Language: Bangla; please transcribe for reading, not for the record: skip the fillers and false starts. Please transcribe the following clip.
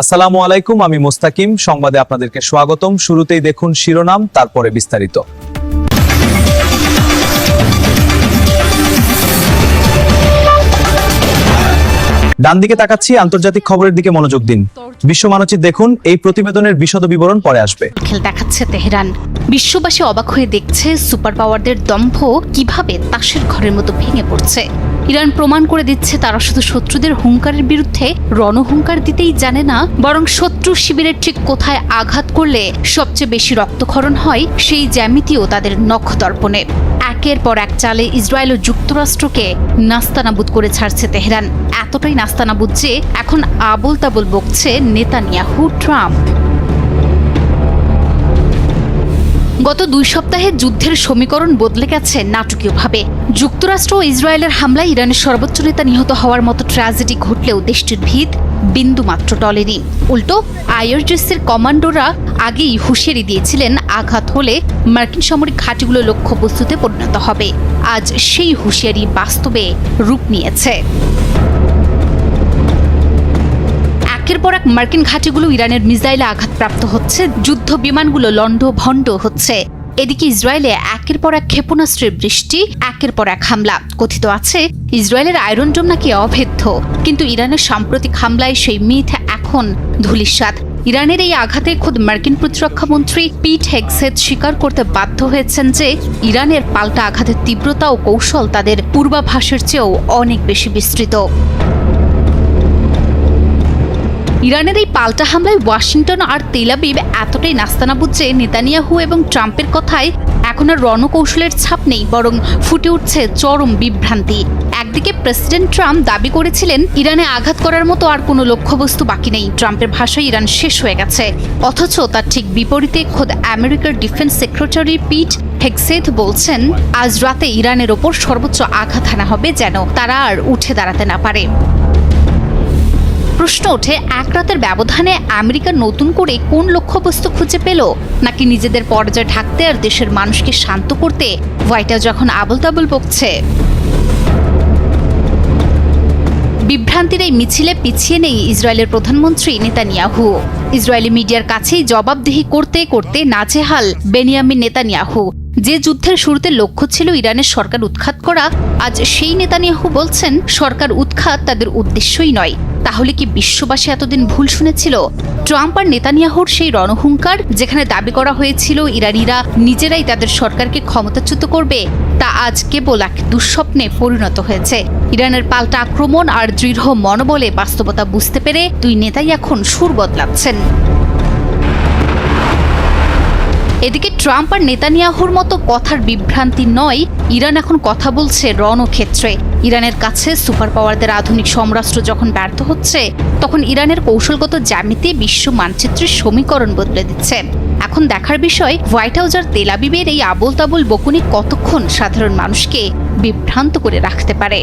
আসসালামু আলাইকুম, আমি মোস্তাকিম। সংবাদে আপনাদেরকে স্বাগতম। শুরুতেই দেখুন শিরোনাম, তারপরে বিস্তারিত। ডান দিকে তাকাচ্ছি, আন্তর্জাতিক খবরের দিকে মনোযোগ দিন। বিশ্ব মানচিত্র দেখুন, এই প্রতিবেদনের বিশদ বিবরণ পরে আসবে। খেল দেখাচ্ছে তেহরান। বিশ্ববাসী অবাক হয়ে দেখছে সুপার পাওয়ারদের দম্ভ কিভাবে তাসের ঘরের মতো ভেঙে পড়ছে। ইরান প্রমাণ করে দিচ্ছে তারা শুধু শত্রুদের হুঙ্কারের বিরুদ্ধে রণহুঙ্কার দিতেই জানে না, বরং শত্রু শিবিরের ঠিক কোথায় আঘাত করলে সবচেয়ে বেশি রক্তক্ষরণ হয় সেই জ্যামিতিও তাদের নখদর্পণে। একের পর এক চালে ইসরায়েল ও যুক্তরাষ্ট্রকে নাস্তানাবুদ করে ছাড়ছে তেহরান। এতটাই নাস্তানাবুদ যে এখন আবোল তাবোল বকছে নেতানিয়াহু, ট্রাম্প। গত 2 সপ্তাহে যুদ্ধের সমীকরণ বদলে গেছে নাটকীয়ভাবে। যুক্তরাষ্ট্র ও ইসরায়েলের হামলায় ইরানের সর্বোচ্চ নেতা নিহত হওয়ার মতো ট্র্যাজেডি ঘটলেও দেশটির ভিত বিন্দুমাত্র টলেনি। উল্টো আইআরজিসির কমান্ডোরা আগেই হুঁশিয়ারি দিয়েছিলেন আঘাত হলে মার্কিন সামরিক ঘাঁটিগুলো লক্ষ্যবস্তুতে পরিণত হবে। আজ সেই হুঁশিয়ারি বাস্তবে রূপ নিয়েছে। একের পর এক মার্কিন ঘাঁটিগুলো ইরানের মিসাইলে আঘাতপ্রাপ্ত হচ্ছে, যুদ্ধ বিমানগুলো লণ্ডভণ্ড হচ্ছে। এদিকে ইসরায়েলে একের পর এক ক্ষেপণাস্ত্রের বৃষ্টি, একের পর এক হামলা। কথিত আছে ইসরায়েলের আয়রন ডোম নাকি অভেদ্য, কিন্তু ইরানের সাম্প্রতিক হামলায় সেই মিথ এখন ধূলিসাৎ। ইরানের এই আঘাতে খোদ মার্কিন প্রতিরক্ষা মন্ত্রী পিট হেগসেথ স্বীকার করতে বাধ্য হয়েছেন যে ইরানের পাল্টা আঘাতের তীব্রতা ও কৌশল তাদের পূর্বাভাসের চেয়েও অনেক বেশি বিস্তৃত। ইরানের এই পাল্টা হামলায় ওয়াশিংটন আর তেল আবিব এতটাই নাস্তানাবুদ যে নেতানিয়াহু এবং ট্রাম্পের কথায় এখন আর রণকৌশলের ছাপ নেই, বরং ফুটে উঠছে চরম বিভ্রান্তি। একদিকে প্রেসিডেন্ট ট্রাম্প দাবি করেছিলেন ইরানে আঘাত করার মতো আর কোনো লক্ষ্যবস্তু বাকি নেই, ট্রাম্পের ভাষায় ইরান শেষ হয়ে গেছে। অথচ তার ঠিক বিপরীতে খোদ আমেরিকার ডিফেন্স সেক্রেটারি পিট হেগসেথ বলছেন আজ রাতে ইরানের ওপর সর্বোচ্চ আঘাত হানা হবে যেন তারা আর উঠে দাঁড়াতে না পারে। প্রশ্ন ওঠে, এক রাতের ব্যবধানে আমেরিকা নতুন করে কোন লক্ষ্যবস্তু খুঁজে পেল? নাকি নিজেদের পরাজয় ঢাকতে আর দেশের মানুষকে শান্ত করতে হোয়াইট হাউস যখন আবোল তাবোল বকছে? বিভ্রান্তির এই মিছিলে পিছিয়ে নেই ইসরায়েলের প্রধানমন্ত্রী নেতানিয়াহু। ইসরায়েলি মিডিয়ার কাছেই জবাবদিহি করতে করতে নাজেহাল বেনিয়ামিন নেতানিয়াহু। যে যুদ্ধের শুরুতে লক্ষ্য ছিল ইরানের সরকার উৎখাত করা, আজ সেই নেতানিয়াহু বলছেন সরকার উৎখাত তাদের উদ্দেশ্যই নয়। তাহলে কি বিশ্ববাসী এতদিন ভুল শুনেছিল? ট্রাম্প আর নেতানিয়াহুর সেই রণহুঙ্কার, যেখানে দাবি করা হয়েছিল ইরানিরা নিজেরাই তাদের সরকারকে ক্ষমতাচ্যুত করবে, তা আজ কেবল এক দুঃস্বপ্নে পরিণত হয়েছে। ইরানের পাল্টা আক্রমণ আর দৃঢ় মনোবলে বাস্তবতা বুঝতে পেরে দুই নেতাই এখন সুর বদলাচ্ছেন। এদিকে ট্রাম্প আর নেতানিয়াহুর মতো কথার বিভ্রান্তি নয়, ইরান এখন কথা বলছে রণক্ষেত্রে। ইরানের কাছে সুপার পাওয়ারদের আধুনিক সমরাস্ত্র যখন ব্যর্থ হচ্ছে, তখন ইরানের কৌশলগত জ্যামিতি বিশ্ব মানচিত্রের সমীকরণ বদলে দিচ্ছে। এখন দেখার বিষয় হোয়াইট হাউস আর তেল আবিবের এই আবোল তাবোল বকুনি কতক্ষণ সাধারণ মানুষকে বিভ্রান্ত করে রাখতে পারে।